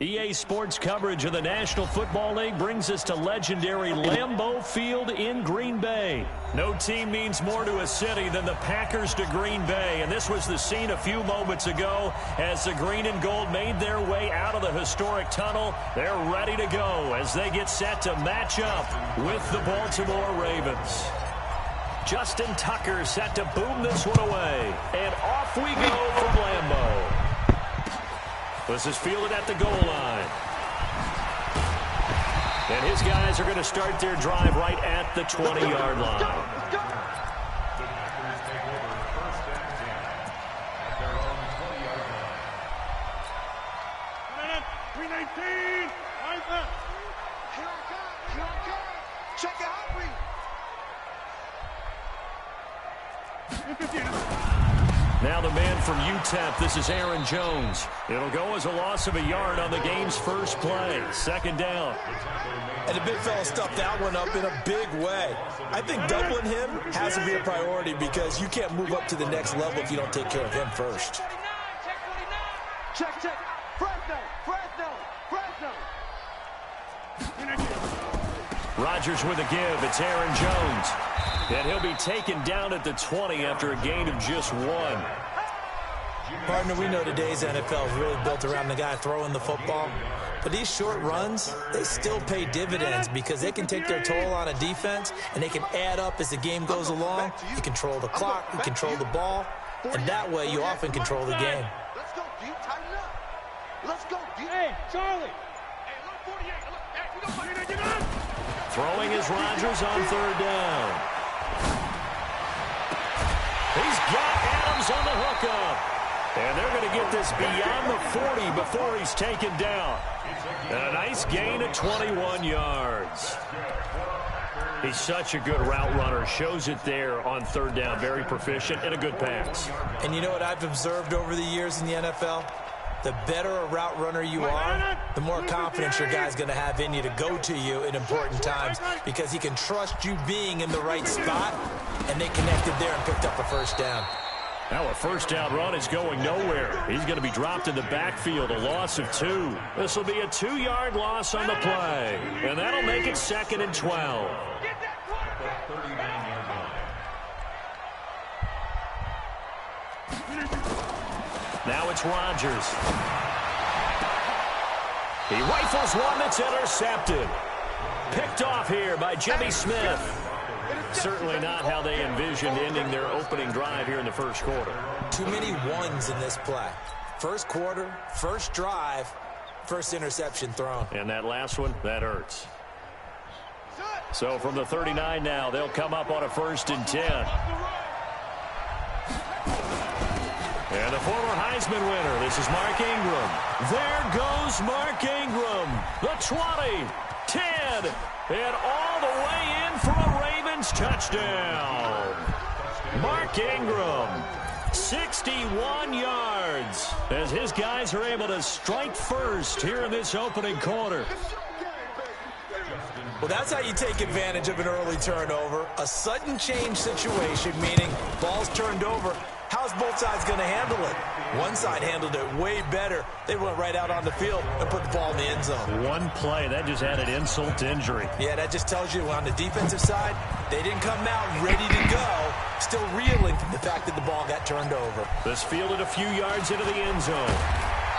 EA Sports coverage of the National Football League brings us to legendary Lambeau Field in Green Bay. No team means more to a city than the Packers to Green Bay, and this was the scene a few moments ago as the green and gold made their way out of the historic tunnel. They're ready to go as they get set to match up with the Baltimore Ravens. Justin Tucker set to boom this one away, and off we go from Lambeau. This is fielded at the goal line. And his guys are going to start their drive right at the 20-yard line. Now the man from UTEP, this is Aaron Jones. It'll go as a loss of a yard on the game's first play. Second down. And the big fella stuffed that one up in a big way. I think doubling him has to be a priority because you can't move up to the next level if you don't take care of him first. Check. Fresno. Rodgers with a give. It's Aaron Jones. And he'll be taken down at the 20 after a gain of just 1. Partner, we know today's NFL is really built around the guy throwing the football. But these short runs, they still pay dividends because they can take their toll on a defense and they can add up as the game goes along. You control the clock, you control the ball, and that way you often control the game. Let's go, D. Tighten up. Let's go, D. Hey, Charlie. Hey, look, 48. Look, Throwing is Rodgers on third down. He's got Adams on the hookup. And they're going to get this beyond the 40 before he's taken down. And a nice gain of 21 yards. He's such a good route runner. Shows it there on third down. Very proficient and a good pass. And you know what I've observed over the years in the NFL? The better a route runner you are, the more confidence your guy's going to have in you to go to you in important times because he can trust you being in the right spot, and they connected there and picked up a first down. Now a first down run is going nowhere. He's going to be dropped in the backfield, a loss of 2. This will be a 2-yard loss on the play, and that'll make it 2nd and 12. Now it's Rodgers. He rifles one that's intercepted. Picked off here by Jimmy Smith. Certainly not how they envisioned ending their opening drive here in the first quarter. Too many ones in this play. First quarter, first drive, first interception thrown. And that last one, that hurts. So from the 39 now, they'll come up on a 1st and 10. And the former Heisman winner, this is Mark Ingram. There goes Mark Ingram. The 20, 10, and all the way in for a Ravens touchdown. Mark Ingram, 61 yards, as his guys are able to strike first here in this opening quarter. Well, that's how you take advantage of an early turnover. A sudden change situation, meaning ball's turned over. How's both sides going to handle it? One side handled it way better. They went right out on the field and put the ball in the end zone. One play, that just added insult to injury. Yeah, that just tells you on the defensive side, they didn't come out ready to go, still reeling from the fact that the ball got turned over. This fielded a few yards into the end zone.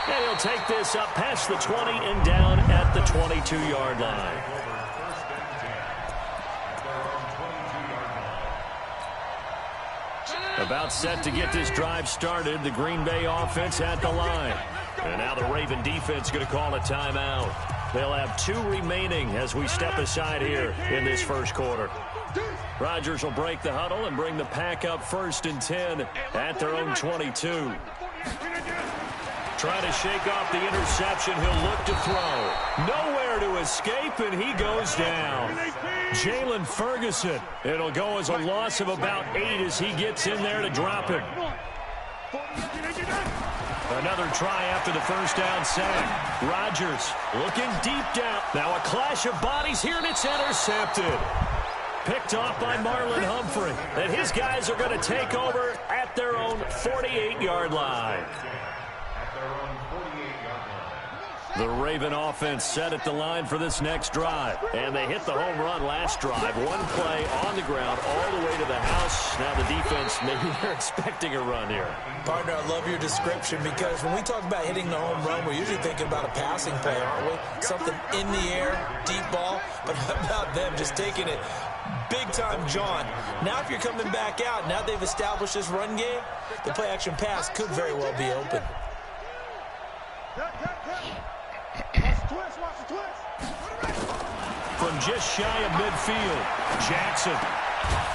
And he'll take this up past the 20 and down at the 22-yard line. About set to get this drive started, the Green Bay offense at the line. And now the Raven defense going to call a timeout. They'll have 2 remaining as we step aside here in this first quarter. Rodgers will break the huddle and bring the pack up 1st and 10 at their own 22. Trying to shake off the interception, he'll look to throw. Nowhere to escape, and he goes down. Jalen Ferguson. It'll go as a loss of about 8 as he gets in there to drop him. Another try after the first down sack. Rodgers looking deep down. Now a clash of bodies here, and it's intercepted. Picked off by Marlon Humphrey. And his guys are going to take over at their own 48-yard line. The Raven offense set at the line for this next drive. And they hit the home run last drive. One play on the ground all the way to the house. Now the defense, maybe they're expecting a run here. Partner, I love your description because when we talk about hitting the home run, we're usually thinking about a passing play, aren't we? Something in the air, deep ball. But how about them just taking it big-time John? Now if you're coming back out, now they've established this run game, the play-action pass could very well be open. From just shy of midfield, Jackson.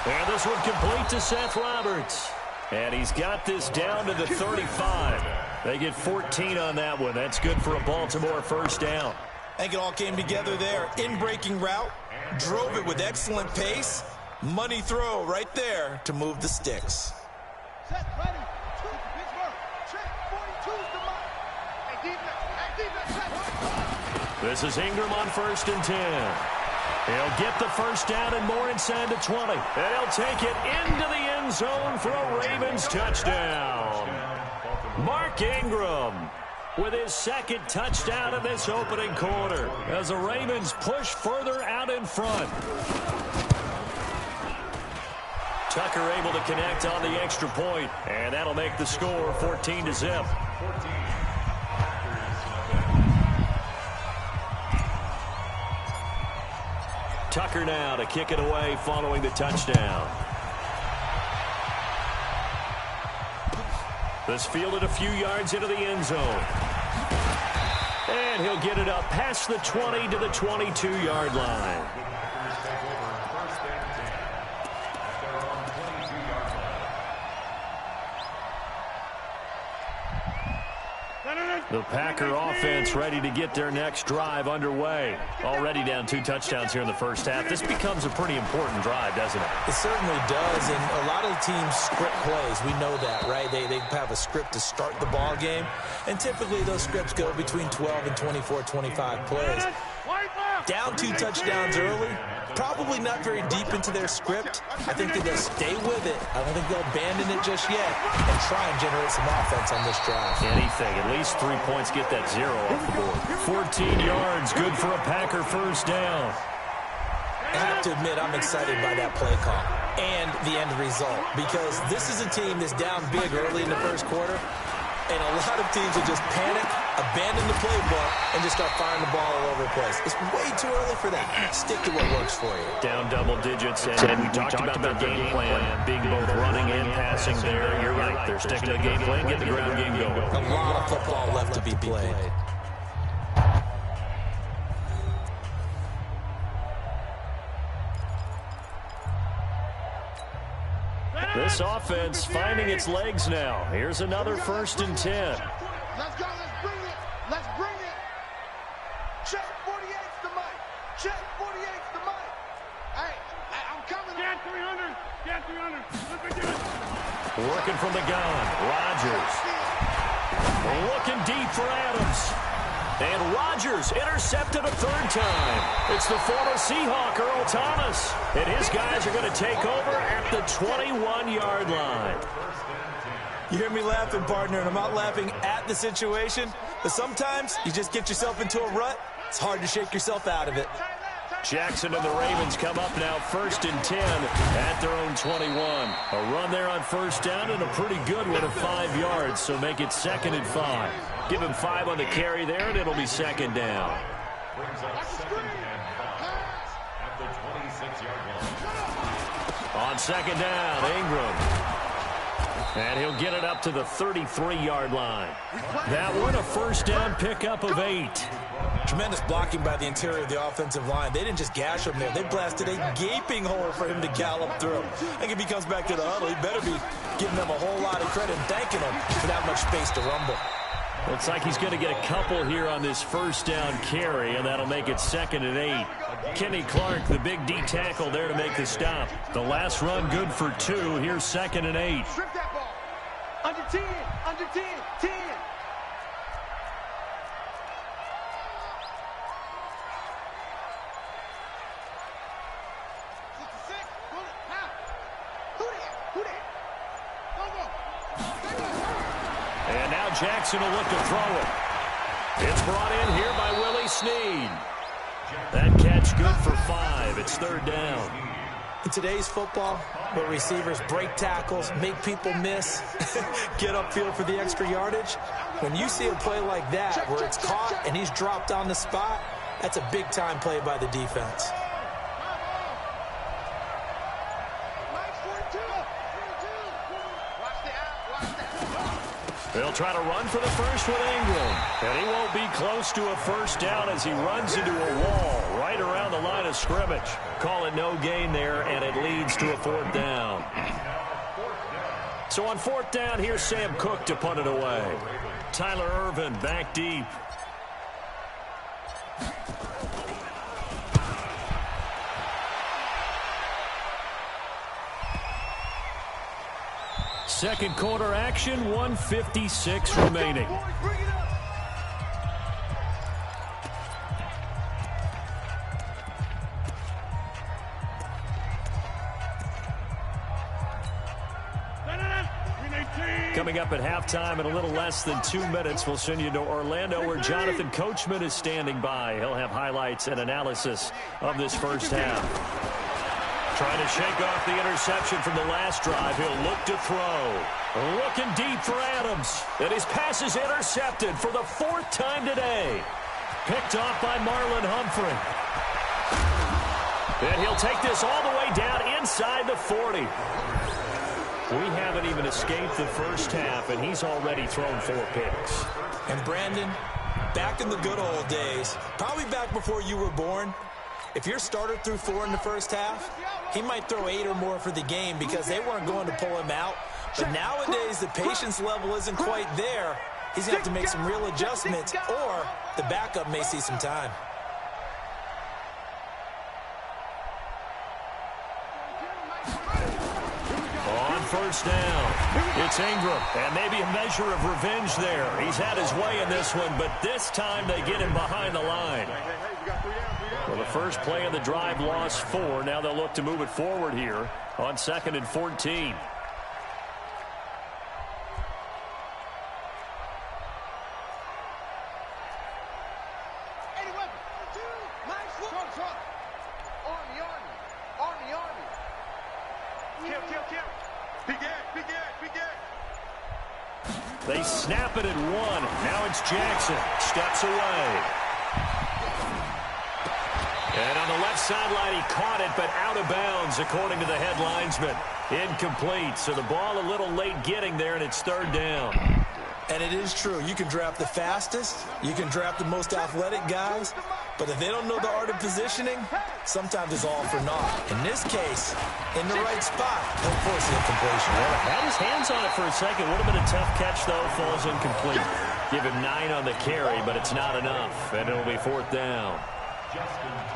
And this one complete to Seth Roberts. And he's got this down to the 35. They get 14 on that one. That's good for a Baltimore first down. I think it all came together there. In-breaking route, drove it with excellent pace. Money throw right there to move the sticks. Set, ready, two, Pittsburgh, check, 42's the mark. Hey, defense, This is Ingram on 1st and 10. He'll get the first down and more inside the 20. And he'll take it into the end zone for a Ravens touchdown. Mark Ingram with his second touchdown of this opening quarter as the Ravens push further out in front. Tucker able to connect on the extra point, and that'll make the score 14-0. Tucker now to kick it away following the touchdown. This fielded a few yards into the end zone. And he'll get it up past the 20 to the 22-yard line. The Packer offense ready to get their next drive underway. Already down 2 touchdowns here in the first half. This becomes a pretty important drive, doesn't it? It certainly does, and a lot of teams script plays. We know that, right? They have a script to start the ball game, and typically those scripts go between 12 and 24, 25 plays. Down 2 touchdowns early, probably not very deep into their script. I think that they'll stay with it. I don't think they'll abandon it just yet and try and generate some offense on this drive. Anything, at least 3 points, get that 0 off the board. 14 yards, good for a Packer first down. I have to admit, I'm excited by that play call and the end result because this is a team that's down big early in the first quarter, and a lot of teams will just panic, abandon the playbook, and just start firing the ball all over the place. It's way too early for that. Stick to what works for you. Down double digits, and we talked about their game plan being both running and passing there. You're right. They're sticking to the game plan, get the ground game going. A lot of football left to be played. This offense finding its legs now. Here's another 1st and 10. Let's go, let's bring it. Let's bring it. Check 48's the mic. Check 48's the mic. Hey, I'm coming. Get 300. Get 300. Look at this. Working from the gun. Rodgers. Looking deep for Adams. And Rodgers intercepted a 3rd time. It's the former Seahawk, Earl Thomas. And his guys are going to take over at the 21-yard line. You hear me laughing, partner, and I'm not laughing at the situation, but sometimes you just get yourself into a rut. It's hard to shake yourself out of it. Jackson and the Ravens come up now 1st and 10 at their own 21. A run there on 1st down and a pretty good one of 5 yards, so make it 2nd and 5. Give him 5 on the carry there, and it'll be 2nd down. On 2nd down, Ingram. And he'll get it up to the 33-yard line. That one a 1st down pickup of 8. Tremendous blocking by the interior of the offensive line. They didn't just gash him there. They blasted a gaping hole for him to gallop through. I think if he comes back to the huddle, he better be giving them a whole lot of credit and thanking them for that much space to rumble. Looks like he's going to get a couple here on this 1st down carry, and that'll make it 2nd and 8. Kenny Clark, the big D tackle there to make the stop. The last run good for 2. Here's 2nd and 8. Strip that ball. Under 10. Under 10. 10. And now Jackson will look to throw it. It's brought in here by Willie Snead. That catch good for 5. It's third down. In today's football, where receivers break tackles, make people miss, get upfield for the extra yardage, when you see a play like that where it's caught and he's dropped on the spot, that's a big-time play by the defense. They'll try to run for the first with Ingram. And he won't be close to a first down as he runs into a wall right around the line of scrimmage. Call it no gain there, and it leads to a fourth down. So on fourth down, here's Sam Cook to punt it away. Tyler Ervin back deep. Second quarter action, 1:56 remaining. Coming up at halftime in a little less than 2 minutes, we'll send you to Orlando where Jonathan Coachman is standing by. He'll have highlights and analysis of this first half. Trying to shake off the interception from the last drive. He'll look to throw. Looking deep for Adams. And his pass is intercepted for the 4th time today. Picked off by Marlon Humphrey. And he'll take this all the way down inside the 40. We haven't even escaped the first half, and he's already thrown 4 picks. And Brandon, back in the good old days, probably back before you were born, if your starter threw 4 in the first half, he might throw 8 or more for the game because they weren't going to pull him out. But nowadays, the patience level isn't quite there. He's going to have to make some real adjustments, or the backup may see some time. On first down, it's Ingram, and maybe a measure of revenge there. He's had his way in this one, but this time they get him behind the line. Well, the first play of the drive lost 4. Now they'll look to move it forward here on 2nd and 14. They snap it at 1. Now it's Jackson. Steps away. And on the left sideline, he caught it, but out of bounds, according to the head linesman. Incomplete. So the ball a little late getting there, and it's 3rd down. And it is true. You can draft the fastest. You can draft the most athletic guys. But if they don't know the art of positioning, sometimes it's all for naught. In this case, in the right spot, he'll force the incompletion. Well, had his hands on it for a second. Would have been a tough catch, though. Falls incomplete. Give him 9 on the carry, but it's not enough. And it'll be 4th down.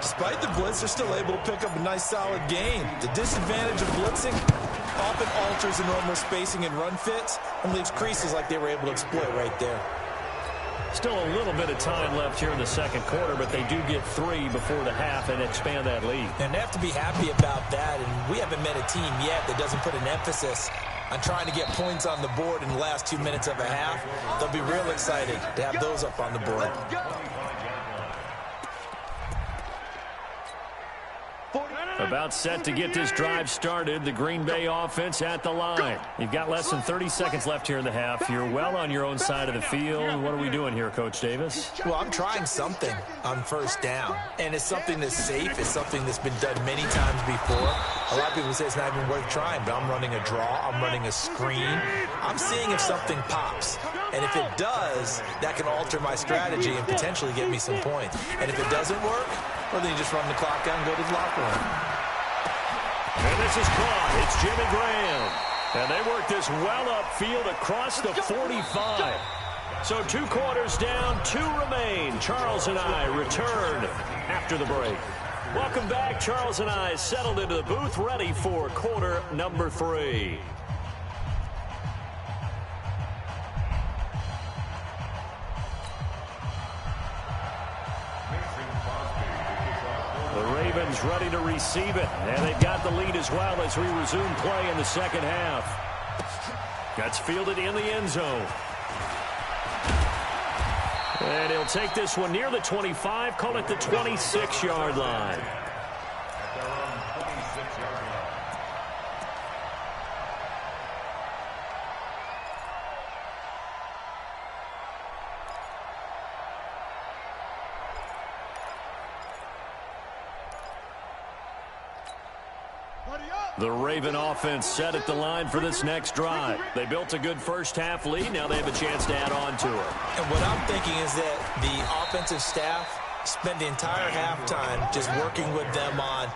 Despite the blitz, they're still able to pick up a nice, solid gain. The disadvantage of blitzing often alters the normal spacing and run fits and leaves creases like they were able to exploit right there. Still a little bit of time left here in the second quarter, but they do get 3 before the half and expand that lead. And they have to be happy about that, and we haven't met a team yet that doesn't put an emphasis on trying to get points on the board in the last 2 minutes of a half. They'll be real excited to have those up on the board. About set to get this drive started. The Green Bay offense at the line. You've got less than 30 seconds left here in the half. You're well on your own side of the field. What are we doing here, Coach Davis? Well, I'm trying something on first down. And it's something that's safe. It's something that's been done many times before. A lot of people say it's not even worth trying, but I'm running a draw. I'm running a screen. I'm seeing if something pops. And if it does, that can alter my strategy and potentially get me some points. And if it doesn't work, well, then you just run the clock out and go to the locker room. And this is caught. It's Jimmy Graham. And they work this well upfield across the 45. So 2 quarters down, 2 remain. Charles and I return after the break. Welcome back. Charles and I settled into the booth, ready for quarter number 3. The Ravens ready to receive it, and they've got the lead as well as we resume play in the second half. Gets fielded in the end zone. And he'll take this one near the 25, call it the 26-yard line. The Raven offense set at the line for this next drive. They built a good first-half lead. Now they have a chance to add on to it. And what I'm thinking is that the offensive staff spent the entire halftime just working with them on,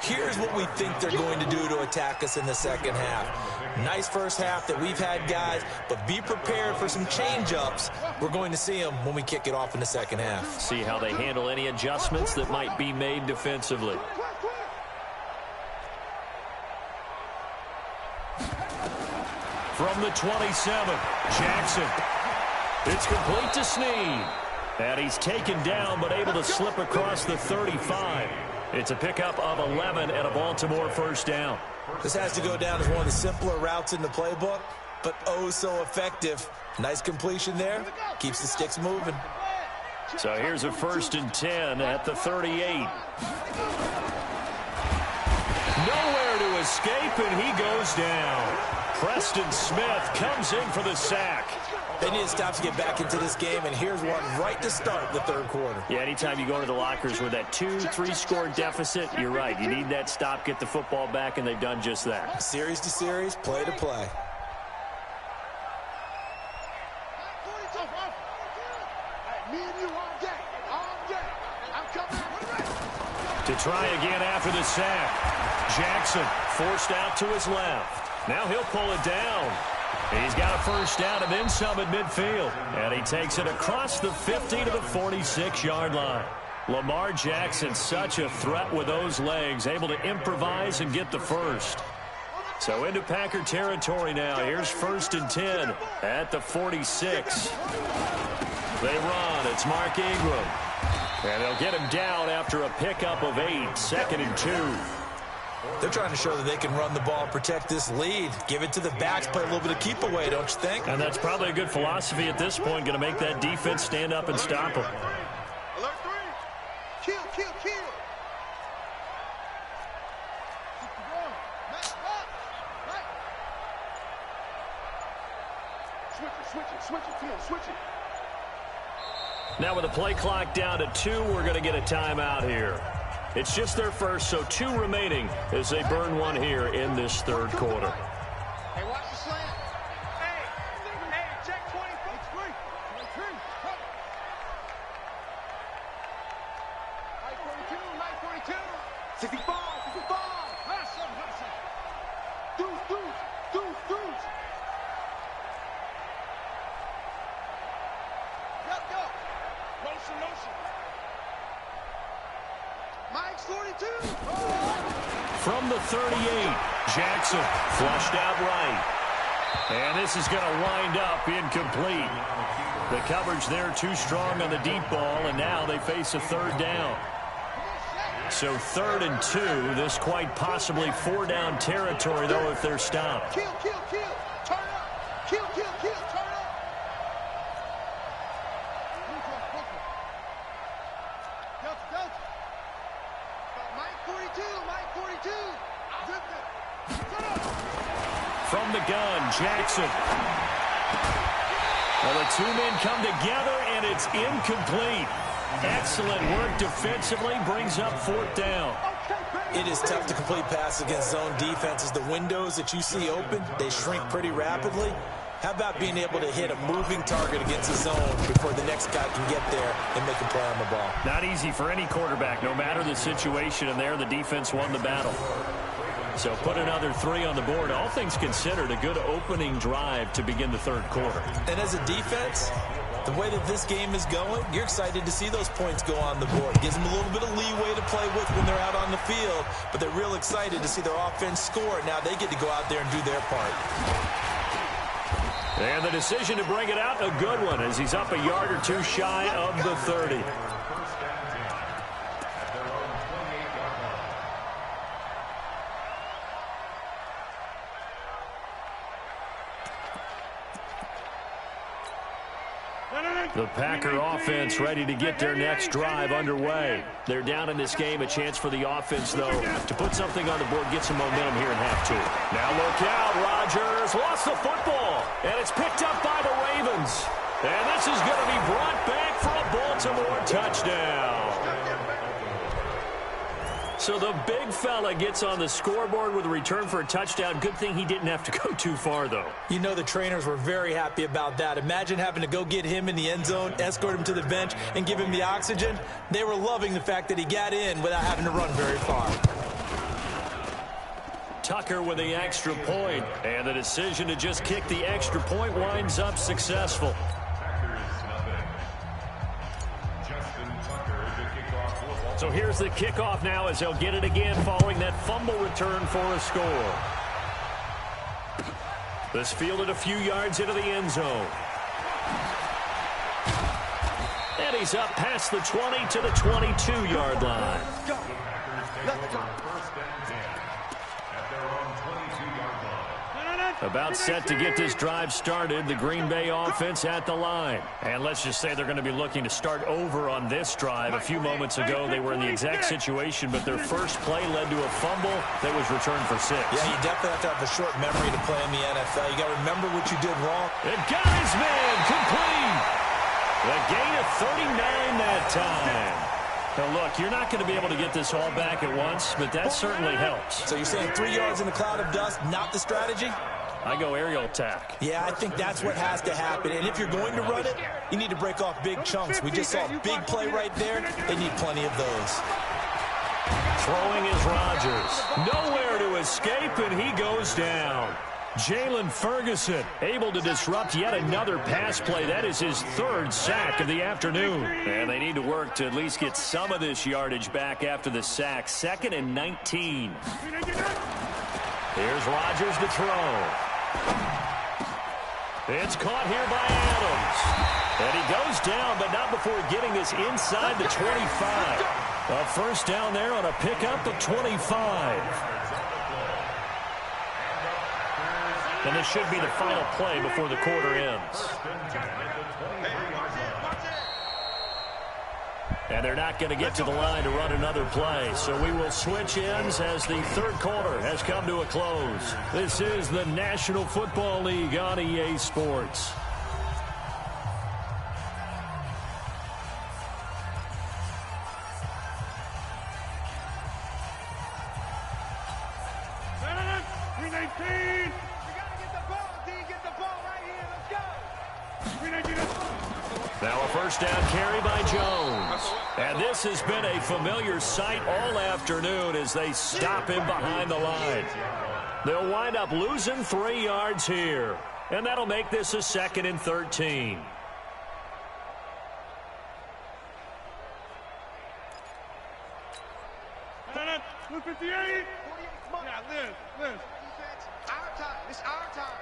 here's what we think they're going to do to attack us in the second half. Nice first half that we've had, guys, but be prepared for some change-ups. We're going to see them when we kick it off in the second half. See how they handle any adjustments that might be made defensively. From the 27, Jackson. It's complete to Snead. And he's taken down but able to slip across the 35. It's a pickup of 11 and a Baltimore first down. This has to go down as one of the simpler routes in the playbook, but oh so effective. Nice completion there. Keeps the sticks moving. So here's a 1st and 10 at the 38. Nowhere to escape, and he goes down. Preston Smith comes in for the sack. They need to stop to get back into this game, and here's one right to start the third quarter. Yeah, anytime you go into the lockers with that 2-3 score deficit, you're right. You need that stop, get the football back, and they've done just that. Series to series, play to play. To try again after the sack. Jackson forced out to his left. Now he'll pull it down. He's got a first down and then some at midfield. And he takes it across the 50 to the 46-yard line. Lamar Jackson, such a threat with those legs, able to improvise and get the first. So into Packer territory now. Here's 1st and 10 at the 46. They run. It's Mark Ingram. And they'll get him down after a pickup of 8, 2nd and 2. They're trying to show that they can run the ball, protect this lead, give it to the backs, play a little bit of keep away, don't you think? And that's probably a good philosophy at this point, going to make that defense stand up and stop them. Alert 3. Kill. Switch it. Come on, switch it. Now with the play clock down to 2, we're going to get a timeout here. It's just their first, so 2 remaining as they burn one here in this third quarter. Hey, watch the slant. Hey, check 20. It's free. 23. Light 42. 65. Deuce. Go. Motion. Mike's 42. From the 38, Jackson flushed out right. And this is going to wind up incomplete. The coverage there too strong on the deep ball, and now they face a third down. So 3rd and 2, this quite possibly 4-down territory, though, if they're stopped. Kill. Turn up. Kill. Turn up. Mike 42. From the gun, Jackson. Well, the 2 men come together, and it's incomplete. Excellent work defensively, brings up 4th down. It is tough to complete passes against zone defenses. The windows that you see open, they shrink pretty rapidly. How about being able to hit a moving target against a zone before the next guy can get there and make a play on the ball? Not easy for any quarterback, no matter the situation, and there the defense won the battle. So put another 3 on the board. All things considered, a good opening drive to begin the third quarter. And as a defense, the way that this game is going, you're excited to see those points go on the board. Gives them a little bit of leeway to play with when they're out on the field, but they're real excited to see their offense score. Now they get to go out there and do their part. And the decision to bring it out, a good one, as he's up a yard or 2 shy of the 30. The Packer offense ready to get their next drive underway. They're down in this game. A chance for the offense, though, to put something on the board, get some momentum here in half two. Now look out. Rodgers lost the football, and it's picked up by the Ravens. And this is going to be brought back for a Baltimore touchdown. So the big fella gets on the scoreboard with a return for a touchdown. Good thing he didn't have to go too far, though. You know the trainers were very happy about that. Imagine having to go get him in the end zone, escort him to the bench, and give him the oxygen. They were loving the fact that he got in without having to run very far. Tucker with the extra point, and the decision to just kick the extra point winds up successful. So here's the kickoff now as they'll get it again following that fumble return for a score. This fielded a few yards into the end zone. And he's up past the 20 to the 22-yard line. Let's go. Let's go. About set to get this drive started, the Green Bay offense at the line. And let's just say they're going to be looking to start over on this drive. A few moments ago, they were in the exact situation, but their first play led to a fumble that was returned for 6. Yeah, you definitely have to have a short memory to play in the NFL. You got to remember what you did wrong. And got his man complete. The gain of 39 that time. Now, look, you're not going to be able to get this all back at once, but that certainly helps. So you're saying 3 yards in a cloud of dust, not the strategy? I go aerial attack. Yeah, I think that's what has to happen. And if you're going to run it, you need to break off big chunks. We just saw a big play right there. They need plenty of those. Throwing is Rodgers. Nowhere to escape, and he goes down. Jalen Ferguson able to disrupt yet another pass play. That is his 3rd sack of the afternoon. And they need to work to at least get some of this yardage back after the sack. 2nd and 19. Here's Rodgers to throw. It's caught here by Adams. And he goes down, but not before getting this inside the 25. A first down there on a pickup of 25. And this should be the final play before the quarter ends. And they're not going to get to the line to run another play. So we will switch ends as the 3rd quarter has come to a close. This is the National Football League on EA Sports. Now a first down carry by Jones. And this has been a familiar sight all afternoon as they stop him behind the line. They'll wind up losing 3 yards here. And that'll make this a 2nd and 13. Our time. It's our time.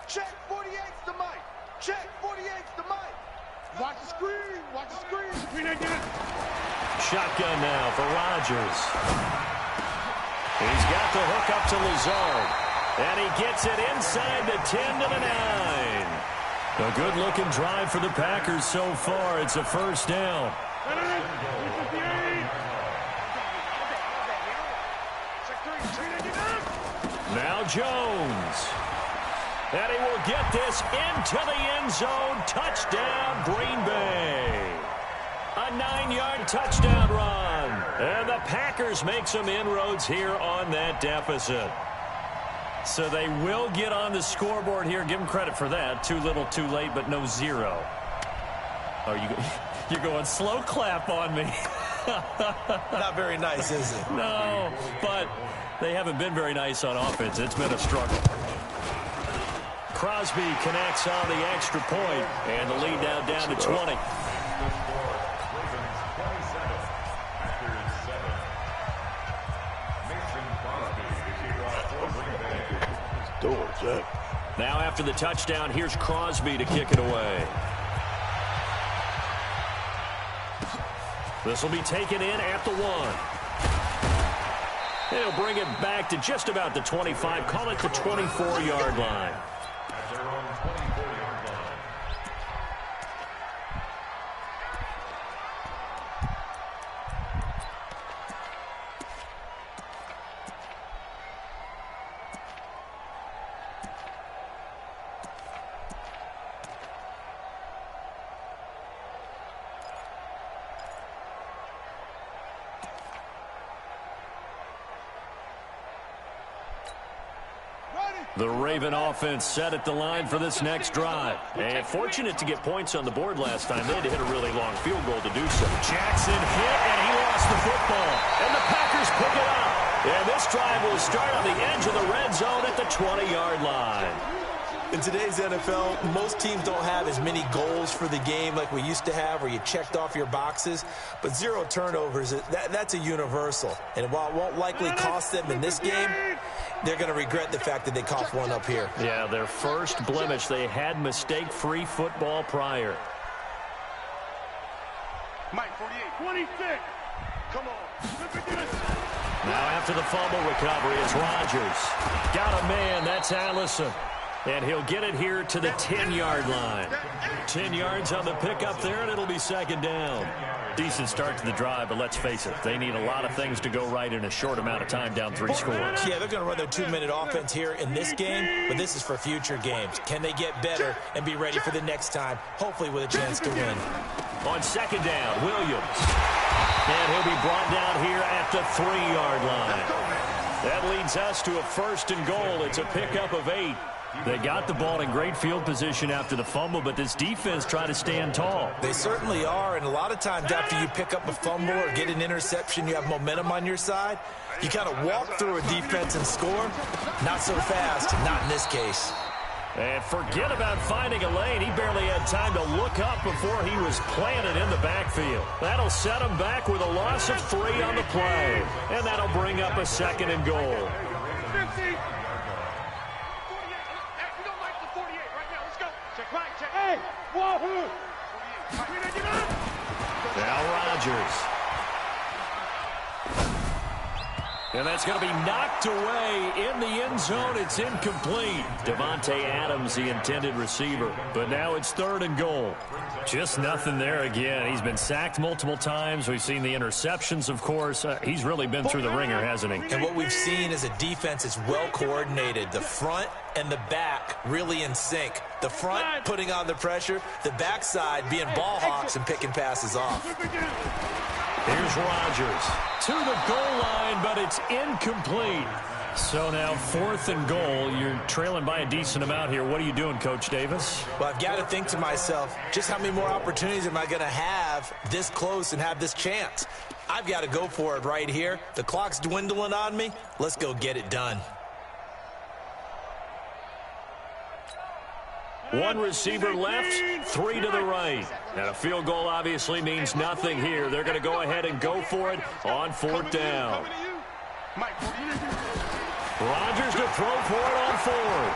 Check 48's the mic. Check 48's the mic. Watch the screen. Watch the screen. Shotgun now for Rodgers. He's got the hook up to Lazard. And he gets it inside the 10 to the 9. A good-looking drive for the Packers so far. It's a first down. Now Jones. And he will get this into the end zone. Touchdown, Green Bay. A 9-yard touchdown run. And the Packers make some inroads here on that deficit. So they will get on the scoreboard here. Give them credit for that. Too little, too late, but no 0. Oh, you're going slow clap on me. Not very nice, is it? No, but they haven't been very nice on offense. It's been a struggle. Crosby connects on the extra point, and the lead now down to 20. Now after the touchdown, here's Crosby to kick it away. This will be taken in at the 1. They'll bring it back to just about the 25, call it the 24-yard line. The Raven offense set at the line for this next drive. And fortunate to get points on the board last time. They had to hit a really long field goal to do so. Jackson hit, and he lost the football. And the Packers pick it up. And this drive will start on the edge of the red zone at the 20-yard line. In today's NFL, most teams don't have as many goals for the game like we used to have, where you checked off your boxes. But 0 turnovers, that's a universal. And while it won't likely cost them in this game, they're going to regret the fact that they coughed one up here. Yeah, their first blemish. They had mistake-free football prior. Mike, 48. 26. Come on. Now after the fumble recovery, it's Rodgers. Got a man. That's Allison. And he'll get it here to the 10-yard line. 10 yards on the pickup there, and it'll be second down. Decent start to the drive, but let's face it, they need a lot of things to go right in a short amount of time, down 3 scores. Yeah, they're going to run their 2-minute offense here in this game, but this is for future games. Can they get better and be ready for the next time, hopefully with a chance to win? On second down, Williams. And he'll be brought down here at the 3-yard line. That leads us to a first and goal. It's a pickup of 8. They got the ball in great field position after the fumble, but this defense tried to stand tall. They certainly are, and a lot of times after you pick up a fumble or get an interception, you have momentum on your side. You kind of walk through a defense and score. Not so fast, not in this case. And forget about finding a lane. He barely had time to look up before he was planted in the backfield. That'll set him back with a loss of 3 on the play. And that'll bring up a second and goal. 50. Hey, wahoo! Now Rodgers. And that's going to be knocked away in the end zone. It's incomplete. Devontae Adams, the intended receiver. But now it's third and goal. Just nothing there again. He's been sacked multiple times. We've seen the interceptions, of course. He's really been through the ringer, hasn't he? And what we've seen is a defense is well coordinated. The front and the back really in sync. The front putting on the pressure, the backside being ball hawks and picking passes off. Here's Rodgers to the goal line, but it's incomplete. So now 4th and goal. You're trailing by a decent amount here. What are you doing, Coach Davis? Well, I've got to think to myself, just how many more opportunities am I going to have this close and have this chance? I've got to go for it right here. The clock's dwindling on me. Let's go get it done. One receiver left, 3 to the right. And a field goal obviously means nothing here. They're going to go ahead and go for it on 4th down. Rodgers to throw for it on 4th.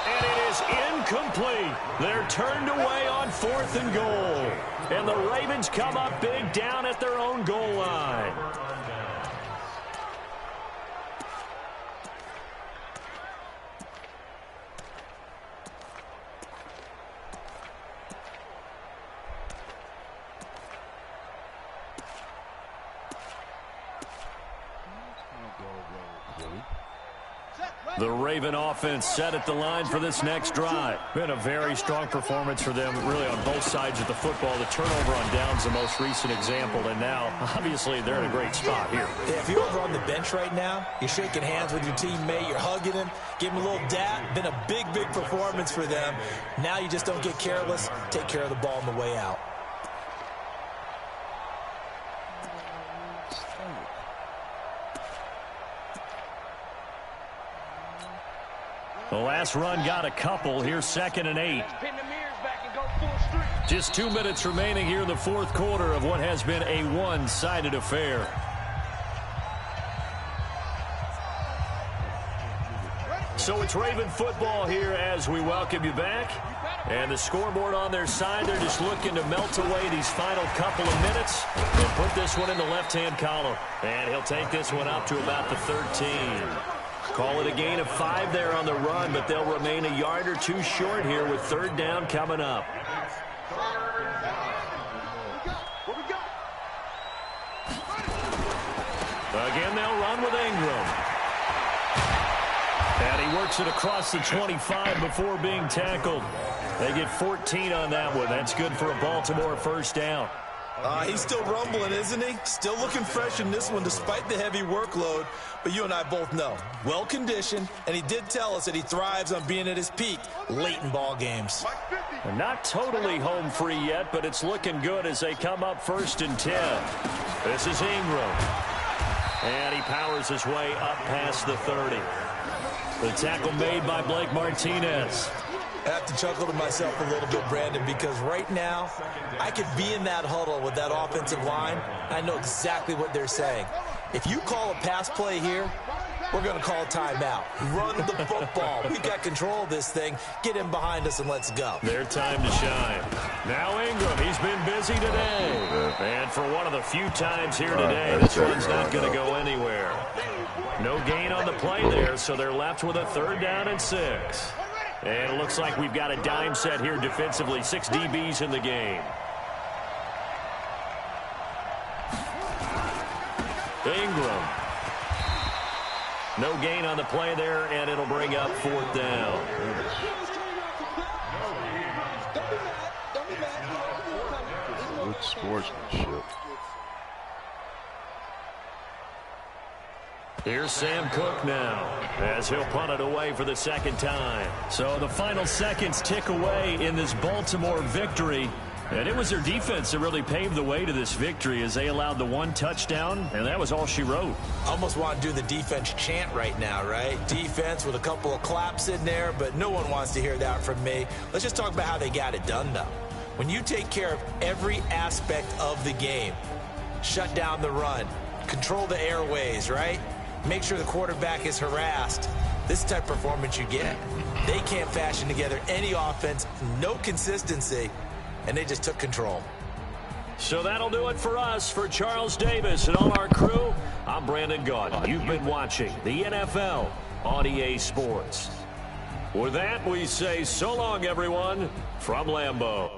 And it is incomplete. They're turned away on 4th and goal. And the Ravens come up big down at their own goal line. The Raven offense set at the line for this next drive. Been a very strong performance for them, really on both sides of the football. The turnover on downs, the most recent example, and now, obviously, they're in a great spot here. Yeah, if you're over on the bench right now, you're shaking hands with your teammate, you're hugging him, give him a little dap. Been a big, big performance for them. Now you just don't get careless. Take care of the ball on the way out. The last run got a couple. Here's 2nd and 8. Just 2 minutes remaining here in the 4th quarter of what has been a one-sided affair. So it's Raven football here as we welcome you back. And the scoreboard on their side, they're just looking to melt away these final couple of minutes and put this one in the left-hand column. And he'll take this one up to about the 13. Call it a gain of 5 there on the run, but they'll remain a yard or 2 short here with 3rd down coming up. Again, they'll run with Ingram. And he works it across the 25 before being tackled. They get 14 on that one. That's good for a Baltimore first down. He's still rumbling, isn't he? Still looking fresh in this one despite the heavy workload. But you and I both know, well-conditioned, and he did tell us that he thrives on being at his peak late in ball games. Not totally home free yet, but it's looking good as they come up 1st and 10. This is Ingram. And he powers his way up past the 30. The tackle made by Blake Martinez. I have to chuckle to myself a little bit, Brandon, because right now I could be in that huddle with that offensive line. I know exactly what they're saying. If you call a pass play here, we're going to call a timeout. Run the football. We've got control of this thing. Get him behind us and let's go. Their time to shine. Now Ingram, he's been busy today. And for one of the few times here today, this one's not going to go anywhere. No gain on the play there, so they're left with a 3rd down and 6. And it looks like we've got a dime set here defensively. 6 DBs in the game. Ingram. No gain on the play there, and it'll bring up 4th down. Good sportsmanship. Here's Sam Cook now, as he'll punt it away for the 2nd time. So the final seconds tick away in this Baltimore victory. And it was their defense that really paved the way to this victory as they allowed the 1 touchdown, and that was all she wrote. Almost want to do the defense chant right now, right? Defense with a couple of claps in there, but no one wants to hear that from me. Let's just talk about how they got it done, though. When you take care of every aspect of the game, shut down the run, control the airways, right? Make sure the quarterback is harassed. This type of performance you get. They can't fashion together any offense, no consistency, and they just took control. So that'll do it for us. For Charles Davis and all our crew, I'm Brandon Gaudin. You've been watching the NFL on EA Sports. With that, we say so long, everyone, from Lambeau.